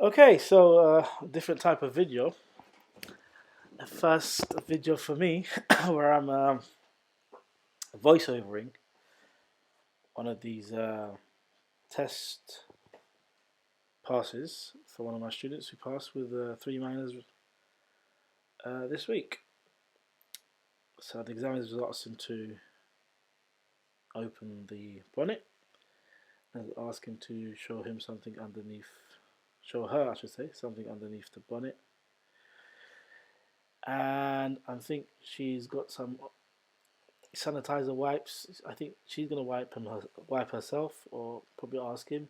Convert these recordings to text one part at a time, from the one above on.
Okay, so different type of video. The first video for me, where I'm voiceovering one of these test passes for one of my students who passed with 3 minors this week. So the examiners was asked him to open the bonnet and ask him to show him something underneath, show her, I should say, something underneath the bonnet. And I think she's got some sanitizer wipes. I think she's gonna wipe herself, or probably ask him.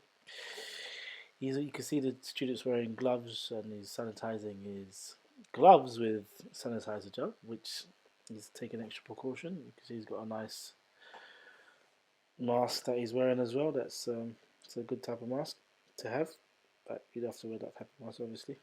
You can see the student's wearing gloves and he's sanitizing his gloves with sanitizer gel, which he's taking extra precaution. You can see he's got a nice mask that he's wearing as well. It's a good type of mask to have, but you'd have to wear that type of mask, obviously.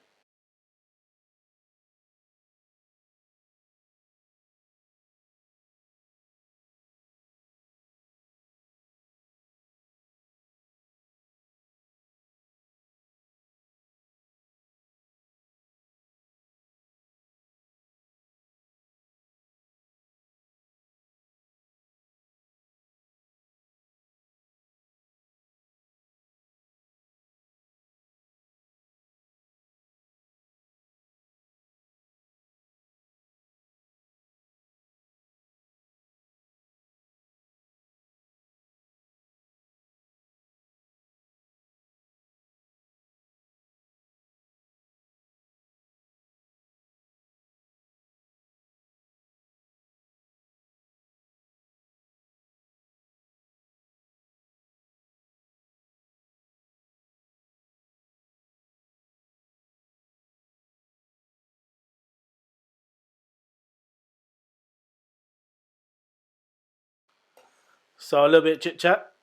So a little bit of chit chat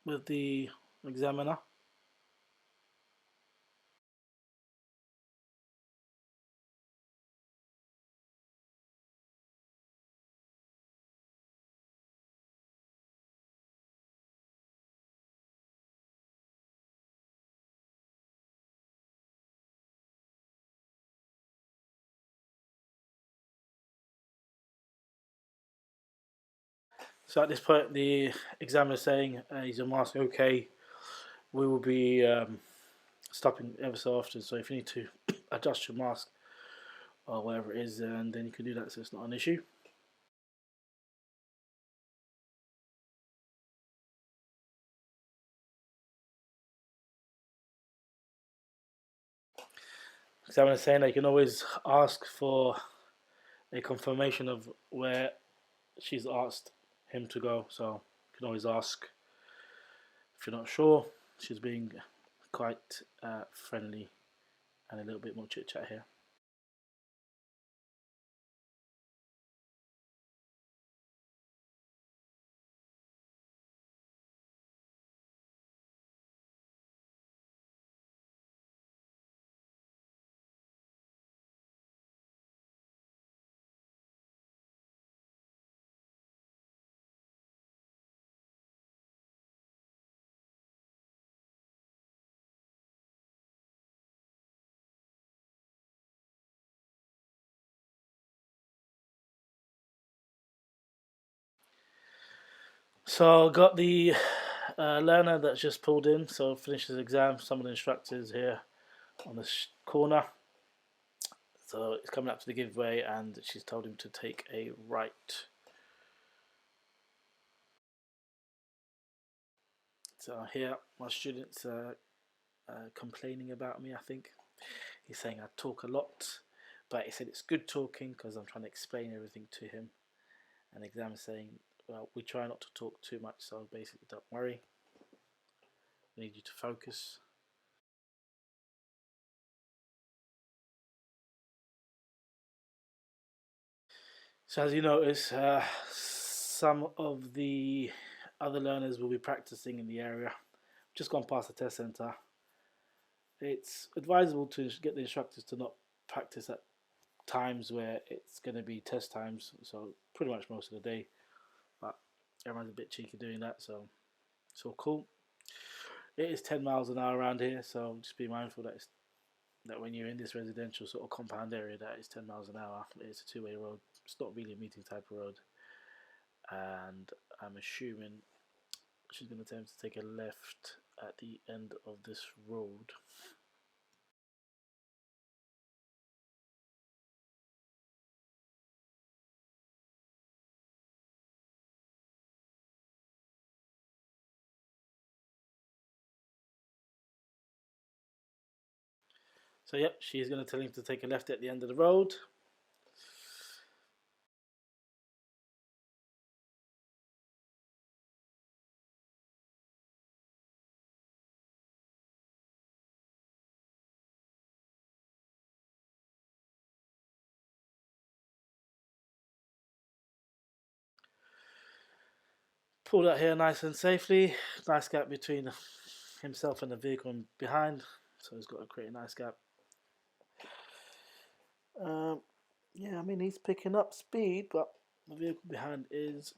with the examiner. So at this point, the examiner is saying, "Is your mask okay? We will be stopping ever so often. So if you need to adjust your mask or whatever it is, and then you can do that. So it's not an issue." Examiner is saying that you can always ask for a confirmation of where she's asked him to go. So you can always ask if you're not sure. She's being quite friendly and a little bit more chit chat here. So got the learner that's just pulled in, so finished his exam. Some of the instructors here on the corner. So it's coming up to the giveaway, and she's told him to take a right. So here, my students complaining about me. I think he's saying I talk a lot, but he said it's good talking because I'm trying to explain everything to him. And the exam is saying, well, we try not to talk too much, so basically, don't worry. I need you to focus. So as you notice, some of the other learners will be practicing in the area. Just gone past the test centre. It's advisable to get the instructors to not practice at times where it's going to be test times, so pretty much most of the day. But everyone's a bit cheeky doing that, so it's all cool. It is 10 miles an hour around here, so just be mindful that when you're in this residential sort of compound area, that is 10 miles an hour. It's a two-way road. It's not really a meeting type of road, and I'm assuming she's going to attempt to take a left at the end of this road. So yep, she's going to tell him to take a left at the end of the road. Pulled out here nice and safely. Nice gap between himself and the vehicle behind, so he's got to create a nice gap. Yeah, I mean he's picking up speed, but the vehicle behind is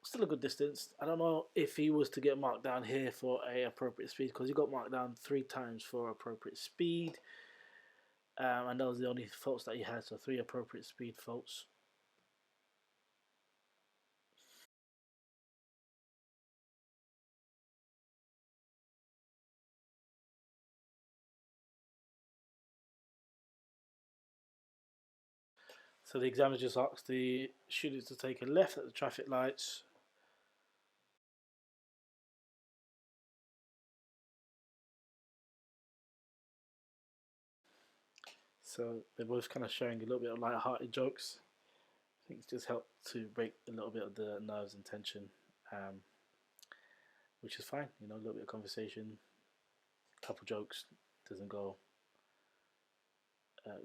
still a good distance. I don't know if he was to get marked down here for a appropriate speed, because he got marked down 3 times for appropriate speed, and that was the only faults that he had. So 3 appropriate speed faults. So the examiner just asked the students to take a left at the traffic lights. So they're both kind of sharing a little bit of light-hearted jokes. I think it's just helped to break a little bit of the nerves and tension, which is fine. You know, a little bit of conversation, a couple jokes doesn't go.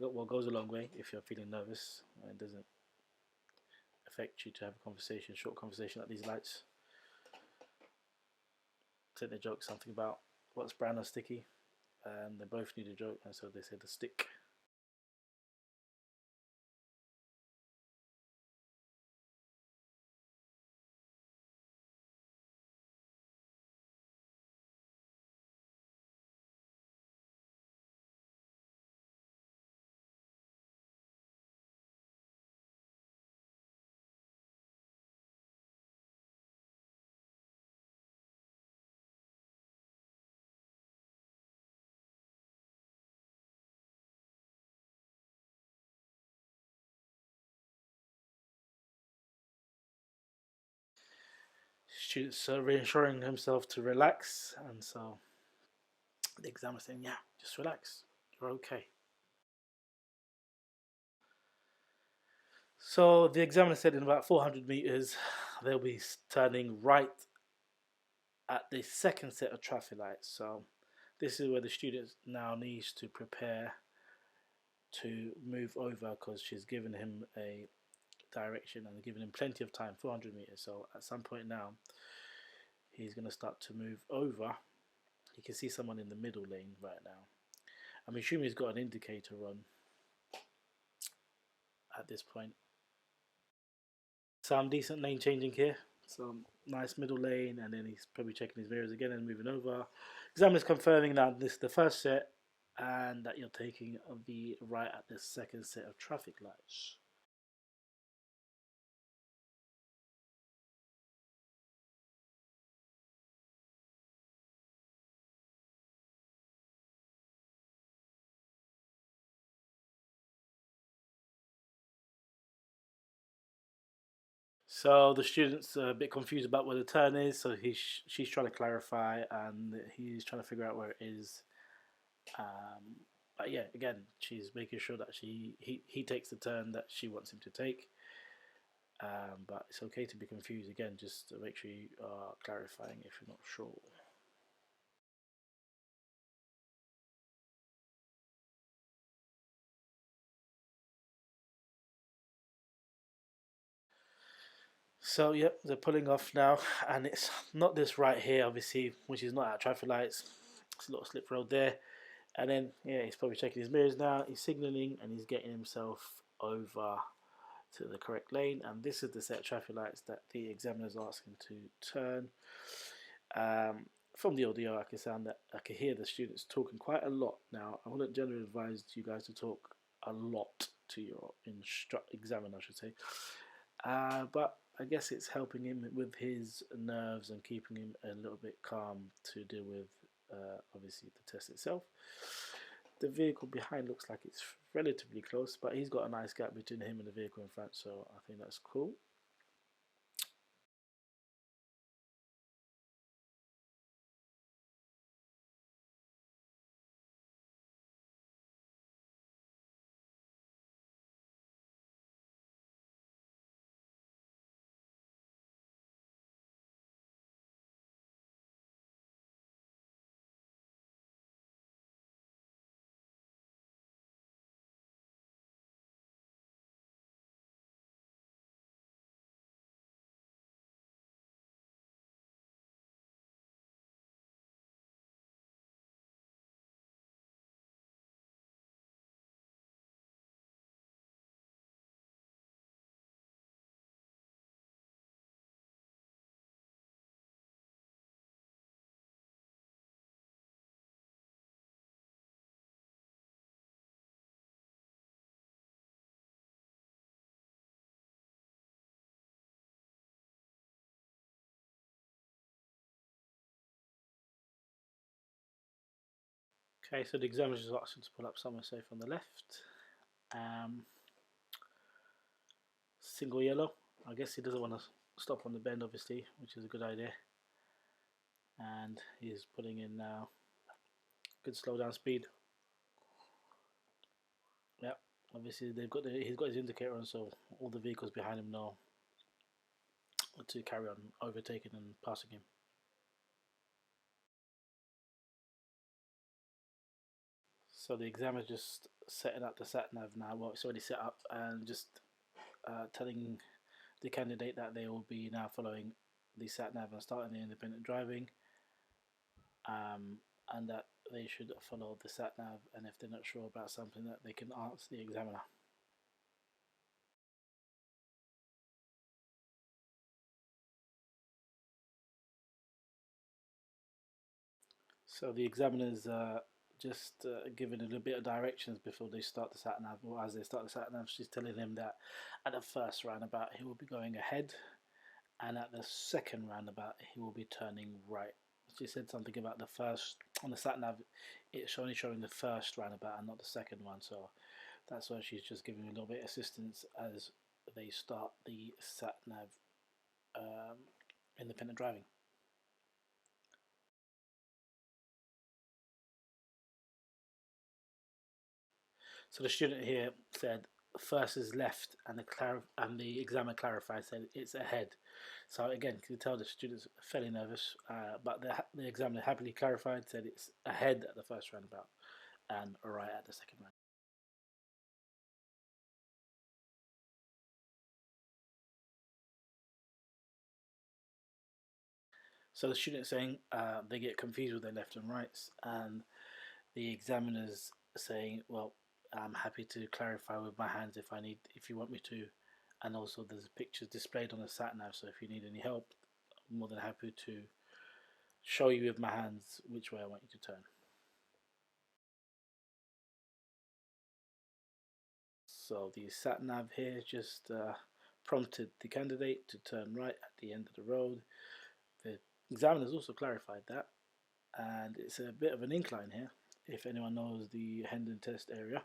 Well, goes a long way if you're feeling nervous. It doesn't affect you to have a conversation, short conversation at these lights. Said the joke something about what's brown or sticky, and they both need a joke, and so they said the stick. Students reassuring himself to relax, and so the examiner saying, "Yeah, just relax, you're okay." So the examiner said in about 400 meters, they'll be turning right at the second set of traffic lights. So this is where the student now needs to prepare to move over, because she's given him a direction and given him plenty of time, 400 meters. So at some point now, he's going to start to move over. You can see someone in the middle lane right now. I'm assuming he's got an indicator on at this point. Some decent lane changing here. Some nice middle lane, and then he's probably checking his mirrors again and moving over. Examiner's confirming that this is the first set and that you're taking the right at the second set of traffic lights. So the student's a bit confused about where the turn is, so she's trying to clarify, and he's trying to figure out where it is. But yeah, again, she's making sure that he takes the turn that she wants him to take. But it's okay to be confused. Again, just to make sure you are clarifying if you're not sure. So yep, they're pulling off now, and it's not this right here, obviously, which is not at traffic lights. It's a little slip road there, and then yeah, he's probably checking his mirrors now. He's signalling and he's getting himself over to the correct lane, and this is the set of traffic lights that the examiner is asking to turn. from the audio, I can hear the students talking quite a lot. Now, I wouldn't generally advise you guys to talk a lot to your examiner, I should say. But I guess it's helping him with his nerves and keeping him a little bit calm to deal with, obviously, the test itself. The vehicle behind looks like it's relatively close, but he's got a nice gap between him and the vehicle in front, so I think that's cool. Okay, so the examiner just asked him to pull up somewhere safe on the left. Um, Single yellow. I guess he doesn't want to stop on the bend, obviously, which is a good idea. And he's putting in now good slow down speed. Yeah, obviously he's got his indicator on, so all the vehicles behind him know to carry on overtaking and passing him. So the examiner just setting up the sat nav now. Well, it's already set up, and just telling the candidate that they will be now following the sat nav and starting the independent driving, and that they should follow the sat nav. And if they're not sure about something, that they can ask the examiner. So the examiner's just giving a little bit of directions before they start the sat nav, or as they start the sat nav, she's telling him that at the first roundabout he will be going ahead, and at the second roundabout he will be turning right. She said something about the first on the sat nav. It's only showing the first roundabout and not the second one, so that's why she's just giving a little bit of assistance as they start the sat nav independent driving. So the student here said first is left, and the examiner clarified said it's ahead. So again, you can tell the students are fairly nervous, but the examiner happily clarified, said it's ahead at the first roundabout and right at the second round. So the students saying they get confused with their left and rights, and the examiner's saying, "Well, I'm happy to clarify with my hands if you want me to." And also, there's pictures displayed on the sat nav, so if you need any help, I'm more than happy to show you with my hands which way I want you to turn. So the sat nav here just prompted the candidate to turn right at the end of the road. The examiner's also clarified that, and it's a bit of an incline here. If anyone knows the Hendon test area,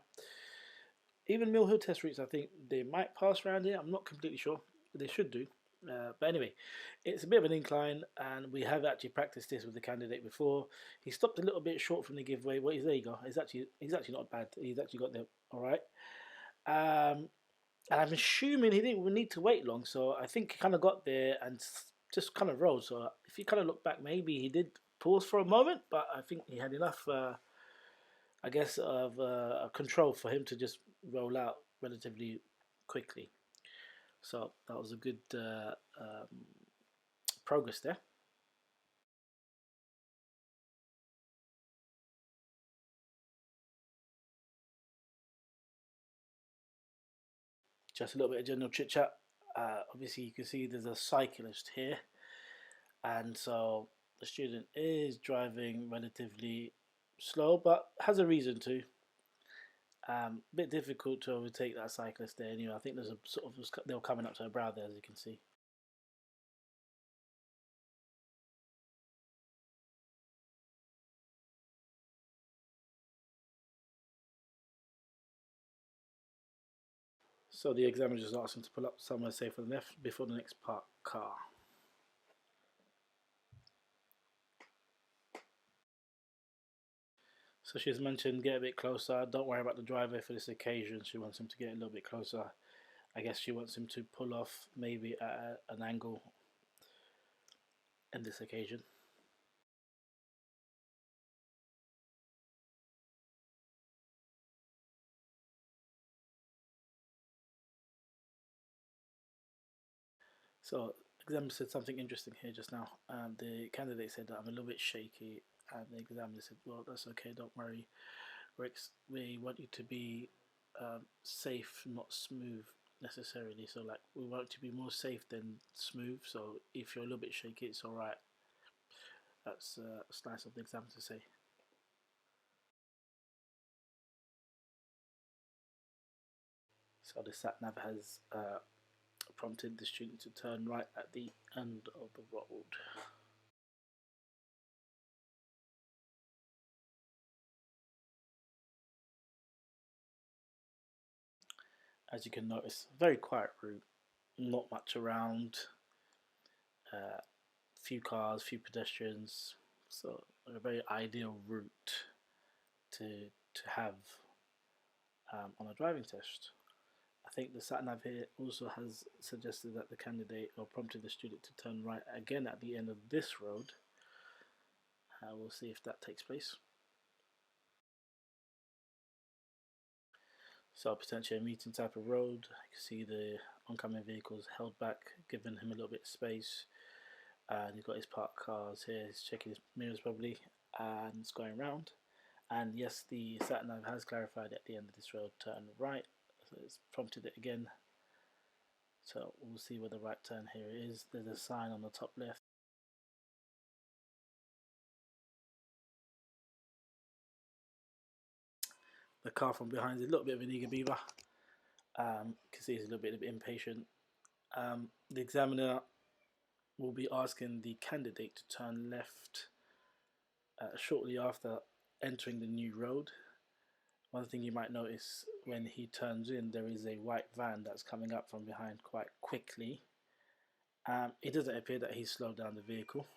even Mill Hill test routes, I think they might pass around here. I'm not completely sure. They should do. But anyway, it's a bit of an incline, and we have actually practiced this with the candidate before. He stopped a little bit short from the giveaway. Well, there you go. He's actually not bad. He's actually got there all right. And I'm assuming he didn't need to wait long, so I think he kind of got there and just kind of rolled. So if you kind of look back, maybe he did pause for a moment, but I think he had enough, I guess, of control for him to just roll out relatively quickly. So that was a good progress there. Just a little bit of general chit chat. Obviously, you can see there's a cyclist here, and so the student is driving relatively slow, but has a reason to. Bit difficult to overtake that cyclist there. Anyway, I think there's a sort of they were coming up to her brow there, as you can see. So the examiner just asked him to pull up somewhere safe on the left before the next parked car. So she's mentioned get a bit closer. Don't worry about the driver for this occasion. She wants him to get a little bit closer. I guess she wants him to pull off maybe at an angle in this occasion. So examiner said something interesting here just now. The candidate said that I'm a little bit shaky, and the examiner said, "Well, that's okay. Don't worry. We want you to be safe, not smooth necessarily. So like we want you to be more safe than smooth. So if you're a little bit shaky, it's all right." That's nice of the examiner to say. So the sat nav has prompted the student to turn right at the end of the road. As you can notice, very quiet route, not much around, few cars, few pedestrians, so a very ideal route to have on a driving test. I think the sat nav here also has suggested that the candidate or prompted the student to turn right again at the end of this road. We'll see if that takes place. So potentially a meeting type of road. You can see the oncoming vehicles held back, giving him a little bit of space. And he's got his parked cars here. He's checking his mirrors probably, and it's going round. And yes, the sat nav has clarified at the end of this road, turn right. So it's prompted it again. So we'll see where the right turn here is. There's a sign on the top left. The car from behind is a little bit of an eager beaver. You can see he's a little bit impatient. The examiner will be asking the candidate to turn left shortly after entering the new road. One thing you might notice when he turns in, there is a white van that's coming up from behind quite quickly. It doesn't appear that he's slowed down the vehicle,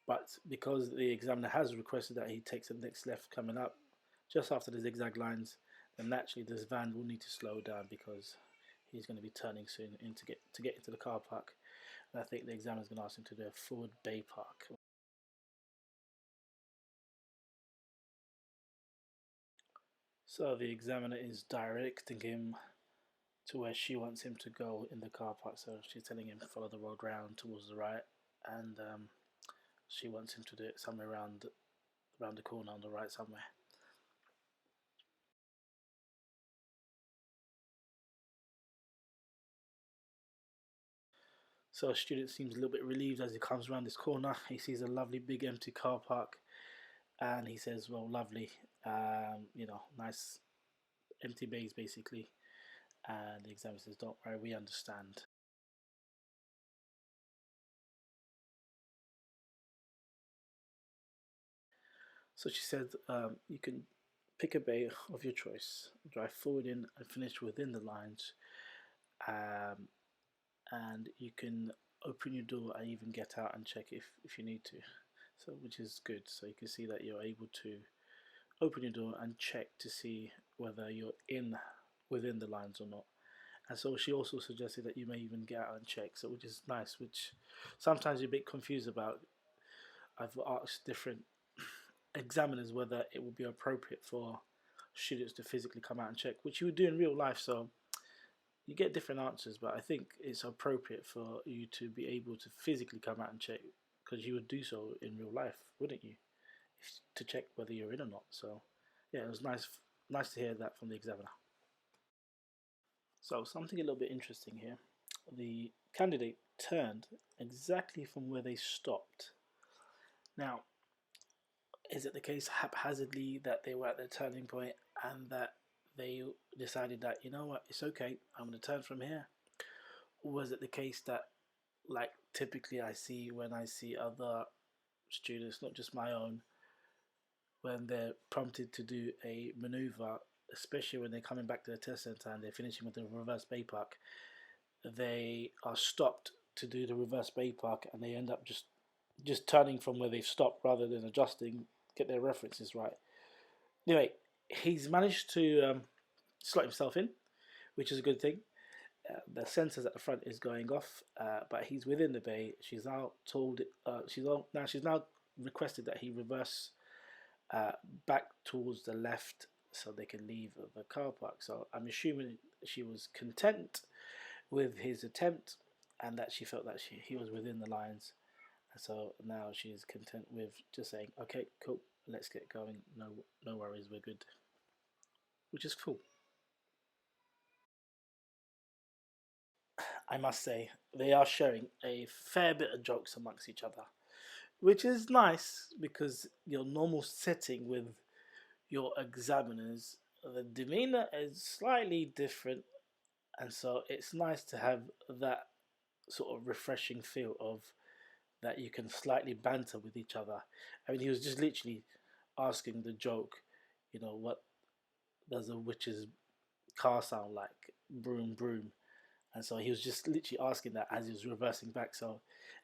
but because the examiner has requested that he takes the next left coming up just after the zigzag lines, then naturally this van will need to slow down because he's going to be turning soon to get into the car park. And I think the examiner is going to ask him to do a forward bay park. So the examiner is directing him to where she wants him to go in the car park. So she's telling him to follow the road round towards the right, and she wants him to do it somewhere around the corner on the right somewhere. So a student seems a little bit relieved as he comes around this corner. He sees a lovely big empty car park, and he says, "Well, lovely, nice empty bays basically." And the examiner says, "Don't worry, we understand." So she said, "You can pick a bay of your choice, drive forward in and finish within the lines, um, and you can open your door and even get out and check if you need to." So which is good. So you can see that you're able to open your door and check to see whether you're within the lines or not. And so she also suggested that you may even get out and check, so which is nice, which sometimes you're a bit confused about. I've asked different examiners whether it would be appropriate for students to physically come out and check, which you would do in real life. So you get different answers, but I think it's appropriate for you to be able to physically come out and check because you would do so in real life, wouldn't you? To check whether you're in or not. So yeah, it was nice to hear that from the examiner. So something a little bit interesting here. The candidate turned exactly from where they stopped. Now, is it the case haphazardly that they were at the turning point and that they decided that, you know what, it's okay, I'm going to turn from here? Or was it the case that, like typically I see when I see other students, not just my own, when they're prompted to do a maneuver, especially when they're coming back to the test center and they're finishing with the reverse bay park, they are stopped to do the reverse bay park and they end up just turning from where they've stopped rather than adjusting, get their references right. Anyway, he's managed to slot himself in, which is a good thing. The sensors at the front is going off, but he's within the bay. She's now told, she's now requested that he reverse back towards the left so they can leave the car park. So I'm assuming she was content with his attempt and that she felt that he was within the lines. And so now she's content with just saying, okay, cool, let's get going. No worries, we're good. Which is cool. I must say, they are sharing a fair bit of jokes amongst each other, which is nice because your normal setting with your examiners, the demeanor is slightly different, and so it's nice to have that sort of refreshing feel of that you can slightly banter with each other. I mean, he was just literally asking the joke, what does a witch's car sound like? Broom, broom. And so he was just literally asking that as he was reversing back. So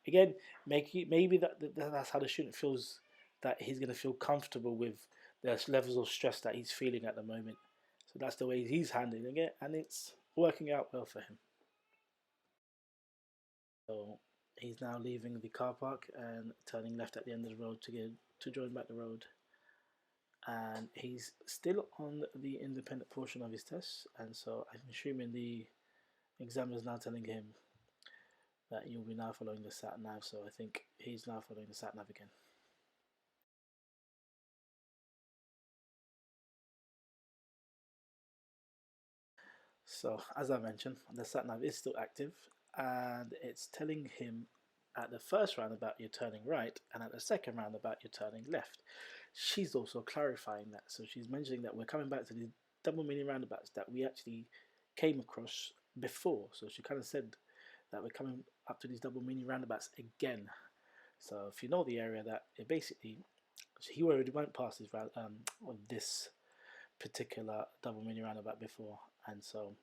again, maybe that's how the student feels, that he's going to feel comfortable with the levels of stress that he's feeling at the moment. So that's the way he's handling it, and it's working out well for him. So he's now leaving the car park and turning left at the end of the road to join back the road. And he's still on the independent portion of his test, and so I'm assuming the examiner's now telling him that you'll be now following the sat nav. So I think he's now following the sat nav again. So as I mentioned, the sat nav is still active and it's telling him at the first roundabout you're turning right and at the second roundabout you're turning left. She's also clarifying that. So she's mentioning that we're coming back to the double meaning roundabouts that we actually came across before. So she kind of said that we're coming up to these double meaning roundabouts again. So if you know the area, that it basically, he already went past this particular double meaning roundabout before, and so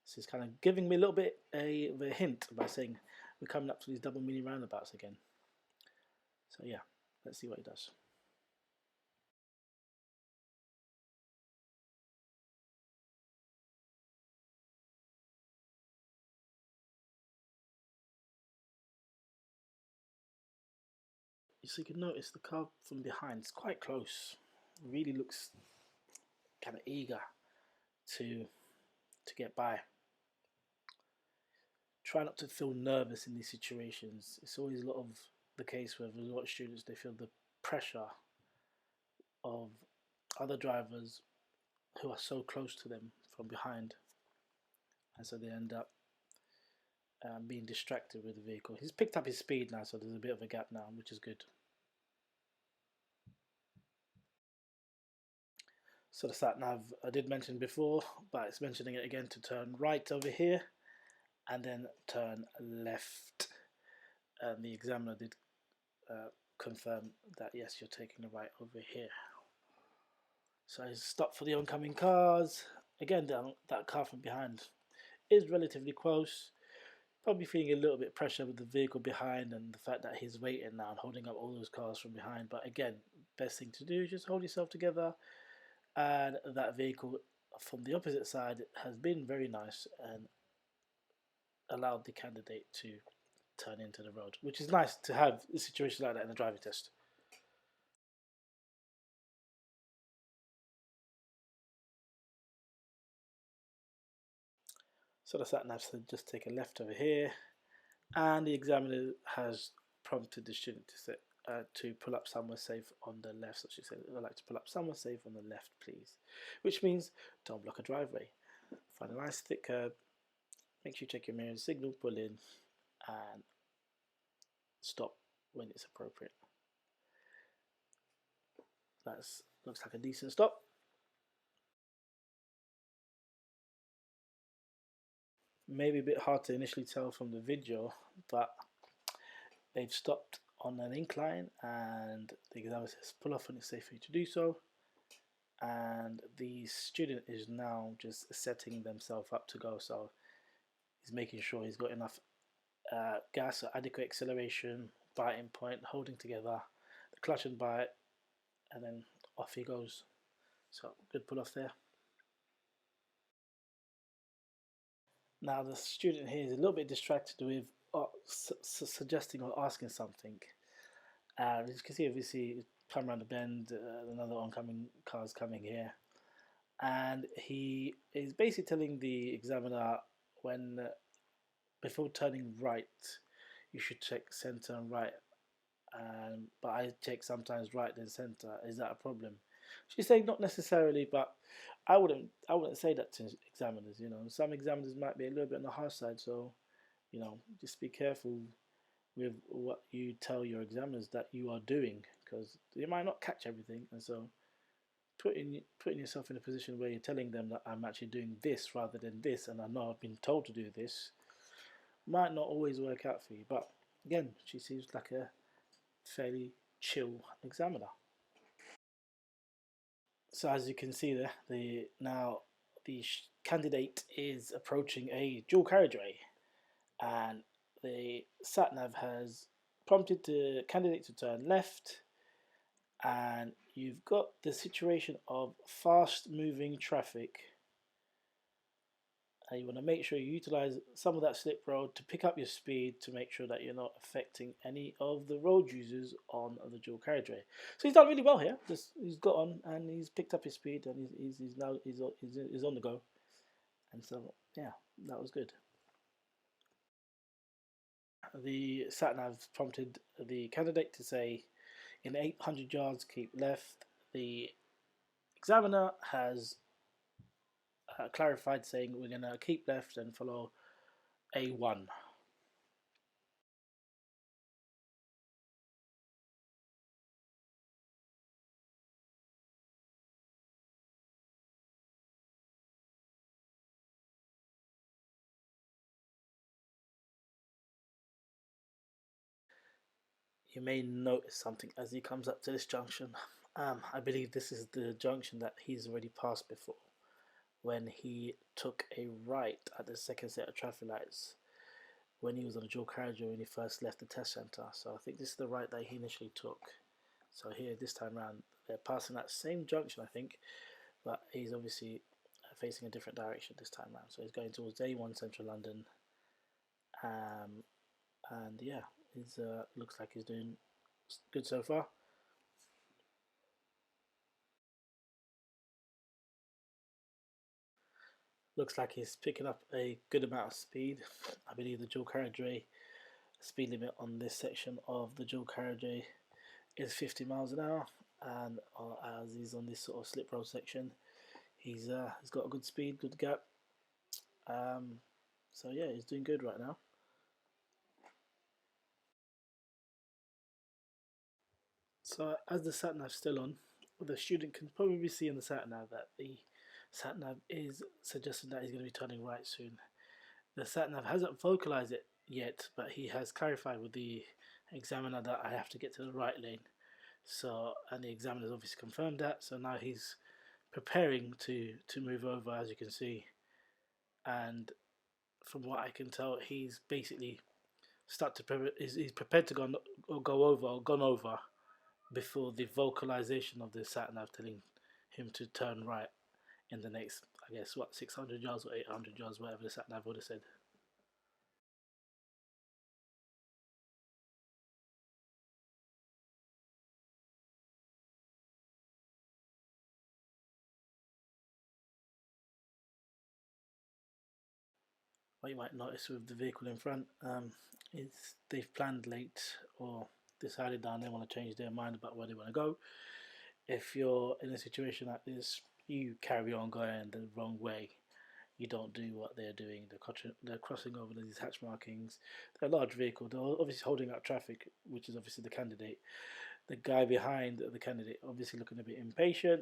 this is kind of giving me a little bit of a hint by saying we're coming up to these double meaning roundabouts again. So yeah, let's see what he does. So you can notice the car from behind is quite close. It really looks kind of eager to get by. Try not to feel nervous in these situations. It's always a lot of the case where a lot of students, they feel the pressure of other drivers who are so close to them from behind, and so they end up being distracted with the vehicle. He's picked up his speed now, so there's a bit of a gap now, which is good. So the sat nav I did mention before, but it's mentioning it again to turn right over here and then turn left. And the examiner did confirm that yes, you're taking the right over here. So I stopped for the oncoming cars. Again, that car from behind is relatively close. Probably feeling a little bit of pressure with the vehicle behind and the fact that he's waiting now and holding up all those cars from behind. But again, best thing to do is just hold yourself together. And that vehicle from the opposite side has been very nice and allowed the candidate to turn into the road, which is nice to have a situation like that in a driving test. So the sat nav said just take a left over here, and the examiner has prompted the student to pull up somewhere safe on the left. So she said, I'd like to pull up somewhere safe on the left, please. Which means don't block a driveway. Find a nice thick curb, make sure you check your mirrors, signal, pull in, and stop when it's appropriate. That looks like a decent stop. Maybe a bit hard to initially tell from the video, but they've stopped on an incline and the examiner says pull off when it's safe for you to do so, and the student is now just setting themselves up to go. So he's making sure he's got enough gas or adequate acceleration, biting point, holding together the clutch and bite, and then off he goes. So good pull off there. Now the student here is a little bit distracted with suggesting or asking something. As you can see, obviously, come around the bend, another oncoming car's coming here, and he is basically telling the examiner when before turning right, you should check centre and right. But I check sometimes right then centre. Is that a problem? She's saying not necessarily, but I wouldn't say that to examiners. You know, some examiners might be a little bit on the harsh side, so you know, just be careful with what you tell your examiners that you are doing, because you might not catch everything, and so putting yourself in a position where you're telling them that I'm actually doing this rather than this, and I know I've been told to do this, might not always work out for you. But again, she seems like a fairly chill examiner. So as you can see there, the candidate is approaching a dual carriageway, and the sat nav has prompted the candidate to turn left, and you've got the situation of fast moving traffic, and you want to make sure you utilize some of that slip road to pick up your speed to make sure that you're not affecting any of the road users on the dual carriageway. So he's done really well here. He's got on and he's picked up his speed, and he's now he's on the go, and so yeah, that was good. The sat nav prompted the candidate to say in 800 yards keep left. The examiner has clarified saying we're going to keep left and follow A1. You may notice something as he comes up to this junction. I believe this is the junction that he's already passed before, when he took a right at the second set of traffic lights when he was on the dual carriageway when he first left the test centre. So I think this is the right that he initially took. So here, this time round, they're passing that same junction, I think, but he's obviously facing a different direction this time round. So he's going towards A1 Central London, and yeah, he's looks like he's doing good so far. Looks like he's picking up a good amount of speed. I believe the dual carriageway speed limit on this section of the dual carriageway is 50 miles an hour, and as he's on this sort of slip road section, he's got a good speed, good gap. So yeah, he's doing good right now. So as the sat nav's still on, the student can probably see in the sat nav that the sat nav is suggesting that he's going to be turning right soon. The sat nav hasn't vocalized it yet, but he has clarified with the examiner that I have to get to the right lane. So, and the examiner's obviously confirmed that. So now he's preparing to move over, as you can see. And from what I can tell, he's basically he's prepared to go over or gone over before the vocalization of the sat nav telling him to turn right in the next, I guess, what, 600 yards or 800 yards, whatever the sat nav would have said. What you might notice with the vehicle in front is they've planned late or decided that they want to change their mind about where they want to go. If you're in a situation like this, you carry on going the wrong way. You don't do what they're doing. They're crossing over these hatch markings. They're a large vehicle. They're obviously holding up traffic, which is obviously the candidate. the guy behind the candidate obviously looking a bit impatient.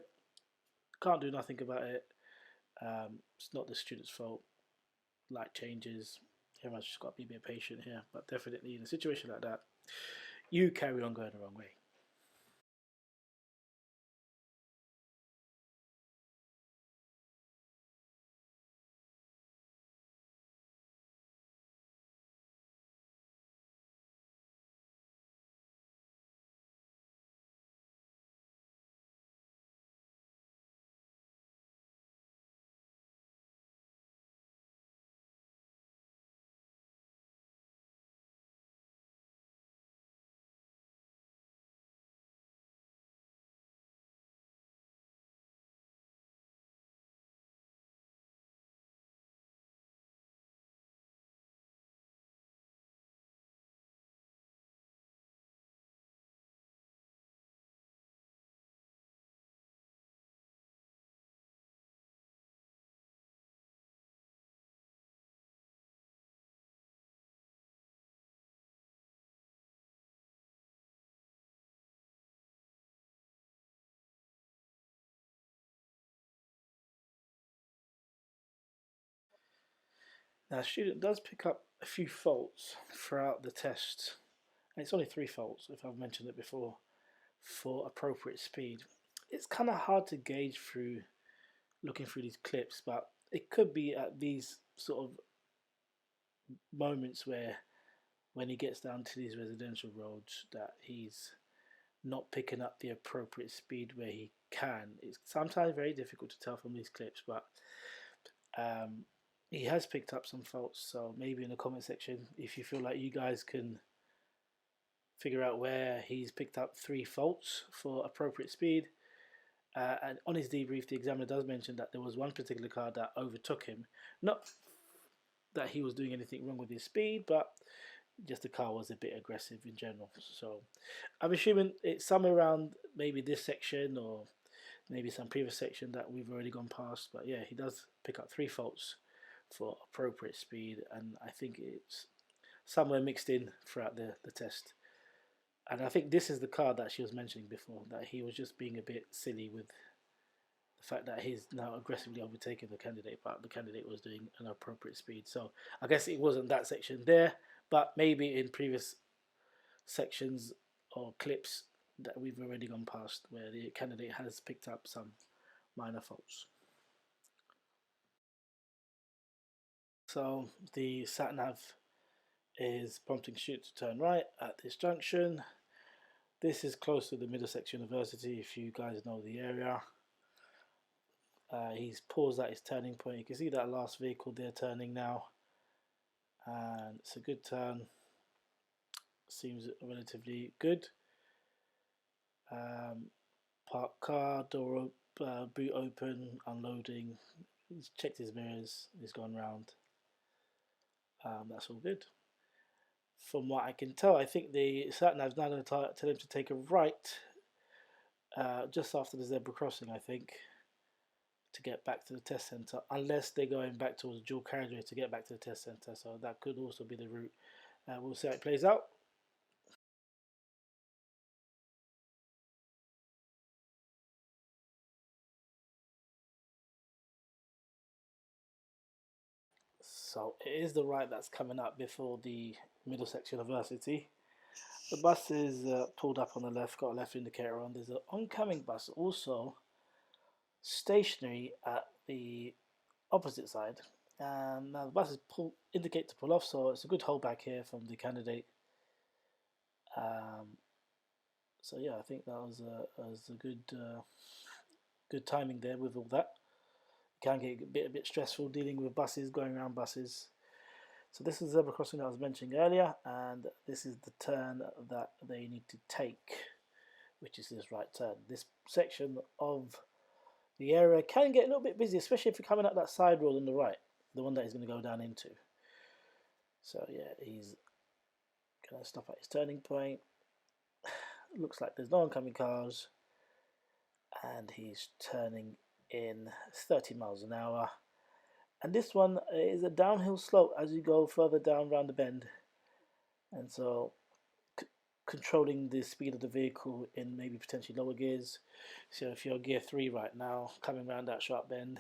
Can't do nothing about it. It's not the student's fault. Light changes. Everyone's just got to be a bit patient here. But definitely in a situation like that, you carry on going the wrong way. Now, student does pick up a few faults throughout the test. And it's only 3 faults, if I've mentioned it before, for appropriate speed. It's kind of hard to gauge through looking through these clips, but it could be at these sort of moments where when he gets down to these residential roads that he's not picking up the appropriate speed where he can. It's sometimes very difficult to tell from these clips, but um, he has picked up some faults. So maybe in the comment section, if you feel like you guys can figure out where he's picked up 3 faults for appropriate speed. And on his debrief, the examiner does mention that there was one particular car that overtook him. Not that he was doing anything wrong with his speed, but just the car was a bit aggressive in general. So I'm assuming it's somewhere around maybe this section or maybe some previous section that we've already gone past. But yeah, he does pick up 3 faults for appropriate speed, and I think it's somewhere mixed in throughout the test. And I think this is the car that she was mentioning before, that he was just being a bit silly with the fact that he's now aggressively overtaking the candidate, but the candidate was doing an appropriate speed. So I guess it wasn't that section there, but maybe in previous sections or clips that we've already gone past where the candidate has picked up some minor faults. So the sat nav is prompting student to turn right at this junction. This is close to the Middlesex University if you guys know the area. He's paused at his turning point. You can see that last vehicle there turning now, and it's a good turn. Seems relatively good. Parked car, door boot open, unloading. He's checked his mirrors. He's gone round. That's all good. From what I can tell, I think the sat nav's now going to tell him to take a right just after the zebra crossing, I think, to get back to the test centre, unless they're going back towards the dual carriageway to get back to the test centre. So that could also be the route. We'll see how it plays out. So it is the right that's coming up before the Middlesex University. The bus is pulled up on the left, got a left indicator on. There's an oncoming bus also stationary at the opposite side. And now the bus is indicate to pull off, so it's a good holdback here from the candidate. So yeah, I think that was a good timing there with all that. It can get a bit stressful dealing with buses, going around buses. So this is the zebra crossing that I was mentioning earlier, and this is the turn that they need to take, which is this right turn. This section of the area can get a little bit busy, especially if you're coming up that side road on the right, the one that he's going to go down into. So yeah, he's going to stop at his turning point. Looks like there's no oncoming cars, and he's turning in 30 miles an hour. And this one is a downhill slope as you go further down around the bend, and so controlling the speed of the vehicle in maybe potentially lower gears. So if you're gear 3 right now, coming around that sharp bend,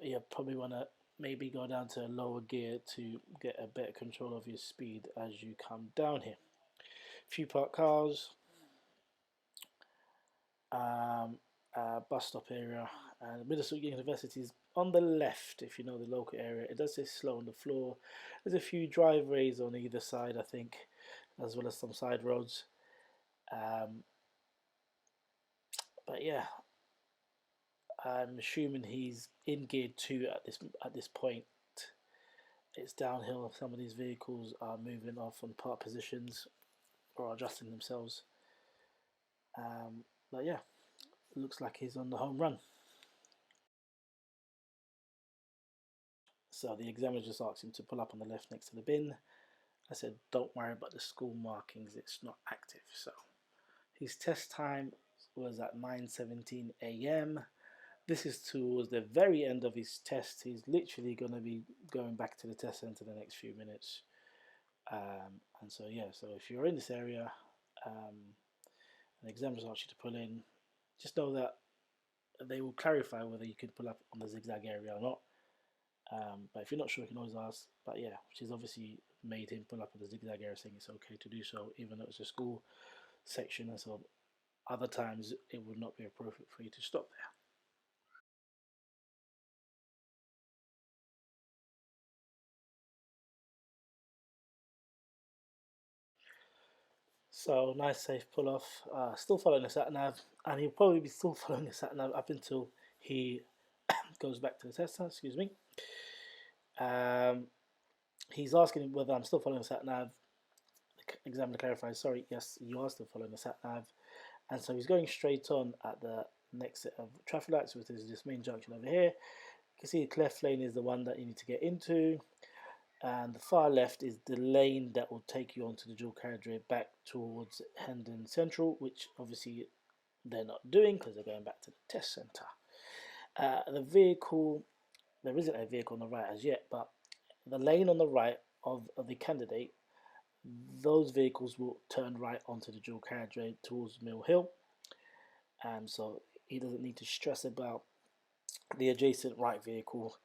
you probably want to maybe go down to a lower gear to get a better control of your speed as you come down here. Few parked cars, bus stop area, and Middlesex University is on the left if you know the local area. It does say slow on the floor. There's a few driveways on either side, I think, as well as some side roads. But yeah, I'm assuming he's in gear 2 at this point. It's downhill. Some of these vehicles are moving off on park positions or adjusting themselves. But yeah, it looks like he's on the home run. So the examiner just asked him to pull up on the left next to the bin. I said, don't worry about the school markings, it's not active. So his test time was at 9:17 a.m. This is towards the very end of his test. He's literally going to be going back to the test center the next few minutes. And so, yeah, so if you're in this area, an examiner's asked you to pull in, just know that they will clarify whether you can pull up on the zigzag area or not. But if you're not sure, you can always ask. But yeah, she's obviously made him pull up on the zigzag area, saying it's okay to do so, even though it's a school section. And so other times it would not be appropriate for you to stop there. So nice safe pull off. Still following the sat nav, and he'll probably be still following the sat nav up until he goes back to the test center. Excuse me. He's asking whether I'm still following the sat nav. The examiner clarifies, sorry, yes, you are still following the sat nav. And so he's going straight on at the next set of traffic lights, which is this main junction over here. You can see the cleft lane is the one that you need to get into, and the far left is the lane that will take you onto the dual carriageway back towards Hendon Central, which obviously they're not doing because they're going back to the test centre. The vehicle, there isn't a vehicle on the right as yet, but the lane on the right of the candidate, those vehicles will turn right onto the dual carriageway towards Mill Hill. So he doesn't need to stress about the adjacent right vehicle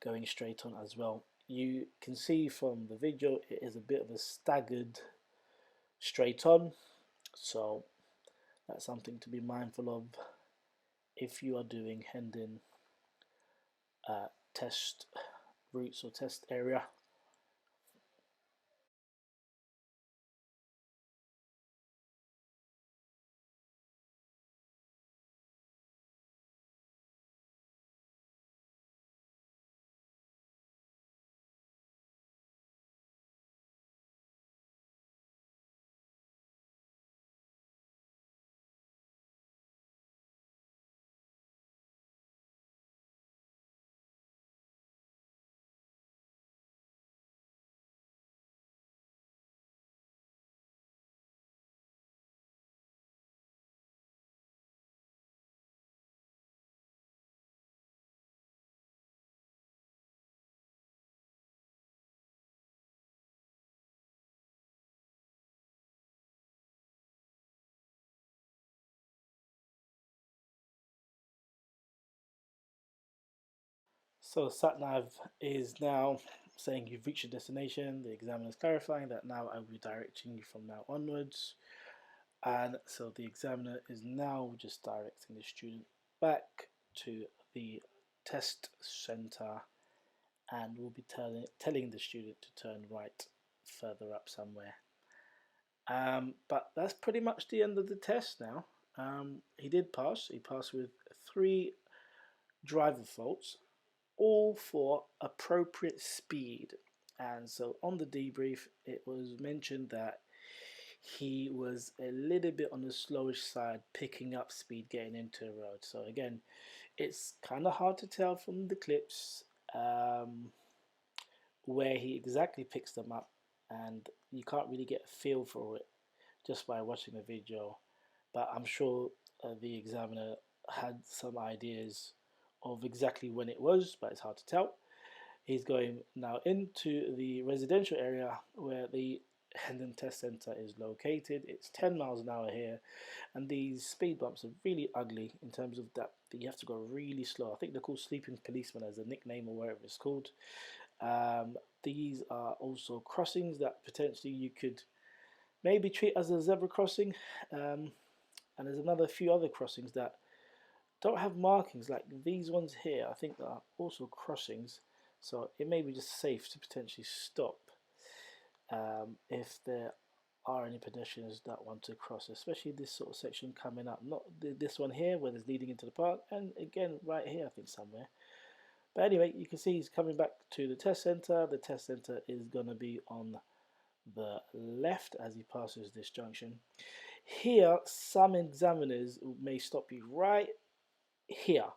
going straight on as well. You can see from the video it is a bit of a staggered straight on, so that's something to be mindful of if you are doing Hendon test routes or test area. So SatNav is now saying you've reached your destination. The examiner is clarifying that now I will be directing you from now onwards. And so the examiner is now just directing the student back to the test center, and will be telling the student to turn right further up somewhere. But that's pretty much the end of the test now. He did pass. He passed with 3 driver faults, all for appropriate speed. And so on the debrief, it was mentioned that he was a little bit on the slowish side, picking up speed getting into the road. So again, it's kind of hard to tell from the clips where he exactly picks them up, and you can't really get a feel for it just by watching the video. But I'm sure the examiner had some ideas of exactly when it was, but it's hard to tell. He's going now into the residential area where the Hendon Test Centre is located. It's 10 miles an hour here, and these speed bumps are really ugly in terms of that you have to go really slow. I think they're called sleeping policemen as a nickname or whatever it's called. These are also crossings that potentially you could maybe treat as a zebra crossing, and there's another few other crossings that don't have markings like these ones here. I think are also crossings, so it may be just safe to potentially stop if there are any pedestrians that want to cross, especially this sort of section coming up. Not this one here where it's leading into the park, and again right here I think somewhere. But anyway, you can see he's coming back to the test center. The test center is going to be on the left as he passes this junction. Here, some examiners may stop you right here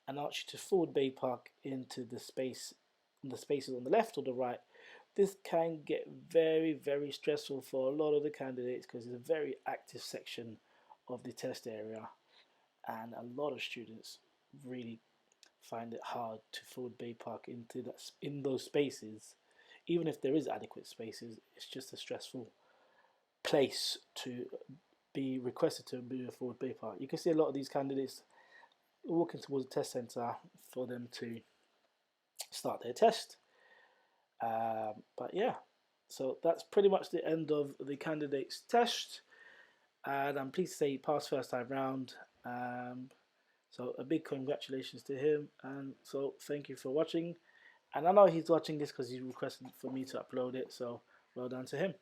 and ask you to forward bay park into the spaces on the left or the right. This can get very, very stressful for a lot of the candidates because it's a very active section of the test area, and a lot of students really find it hard to forward bay park in those spaces. Even if there is adequate spaces, it's just a stressful place to be requested to be a forward bay park. You can see a lot of these candidates walking towards the test centre for them to start their test. But yeah, so that's pretty much the end of the candidate's test, and I'm pleased to say he passed first time round. So a big congratulations to him, and so thank you for watching. And I know he's watching this because he requested for me to upload it, so well done to him.